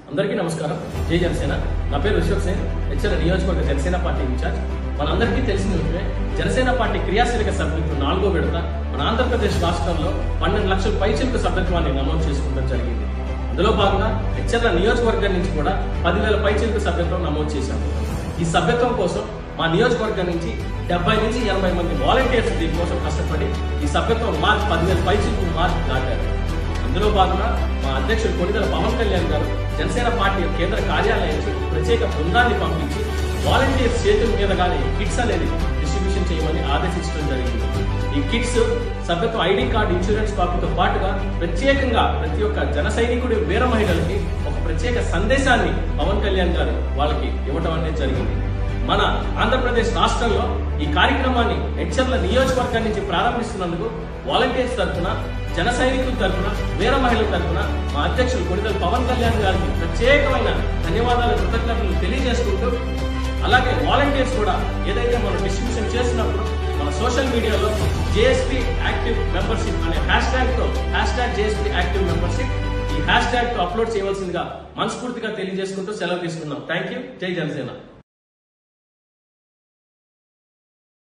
అందరికీ నమస్కారం. జై జనసేన. నా పేరు విశ్వక్ సేన్, హెచ్చర నియోజకవర్గ జనసేన పార్టీ ఇన్ఛార్జ్. మనందరికీ తెలిసిన విషయమే, జనసేన పార్టీ క్రియాశీలక సభ్యత్వం 4వ విడత మన ఆంధ్రప్రదేశ్ రాష్ట్రంలో 12 లక్షల పైచిలుకు సభ్యత్వాన్ని నమోదు చేసుకోవడం జరిగింది. అందులో భాగంగా హెచ్చర నియోజకవర్గం నుంచి కూడా 10,000 పైచిలుకు సభ్యత్వం నమోదు చేశాము. ఈ సభ్యత్వం కోసం మా నియోజకవర్గం నుంచి 70 నుంచి 80 మంది వాలంటీర్స్ దీనికోసం కష్టపడి ఈ సభ్యత్వం 10,000 పైచిలుకు మార్క్ దాటారు. అందులో భాగంగా మా అధ్యక్షుడు కొణిదెల పవన్ కళ్యాణ్ గారు జనసేన పార్టీ కేంద్ర కార్యాలయానికి ప్రత్యేక బృందాన్ని పంపించి వాలంటీర్స్ చేతుల మీదగానే కిట్స్ అనేది డిస్ట్రిబ్యూషన్ చేయమని ఆదేశించడం జరిగింది. ఈ కిట్స్ సభ్యత్వ ఐడి కార్డు, ఇన్సూరెన్స్ కాపీతో పాటుగా ప్రత్యేకంగా ప్రతి ఒక్క జన సైనికుడి వీర మహిళలకి ఒక ప్రత్యేక సందేశాన్ని పవన్ కళ్యాణ్ గారు వాళ్ళకి ఇవ్వటం అనేది జరిగింది. మన ఆంధ్రప్రదేశ్ రాష్ట్రంలో ఈ కార్యక్రమాన్ని హెచ్చర్ల నియోజకవర్గం నుంచి ప్రారంభిస్తున్నందుకు వాలంటీర్స్ తరఫున, జన సైనికుల తరఫున, వీర మహిళల తరఫున మా అధ్యక్షులు కొణిదెల పవన్ కళ్యాణ్ గారికి ప్రత్యేకమైన ధన్యవాదాలు, కృతజ్ఞతలు తెలియజేసుకుంటూ, అలాగే వాలంటీర్స్ కూడా ఏదైతే మనం డిస్ట్రిబ్యూషన్ చేసినప్పుడు మన సోషల్ మీడియాలో జేఎస్పీ యాక్టివ్ మెంబర్షిప్ అనే #తో #JSP యాక్టివ్ మెంబర్షిప్ ఈ #తో అప్లోడ్ చేయవలసిందిగా మనస్ఫూర్తిగా తెలియజేసుకుంటూ సెలవు తీసుకున్నాం. Thank you. జై జనసేన.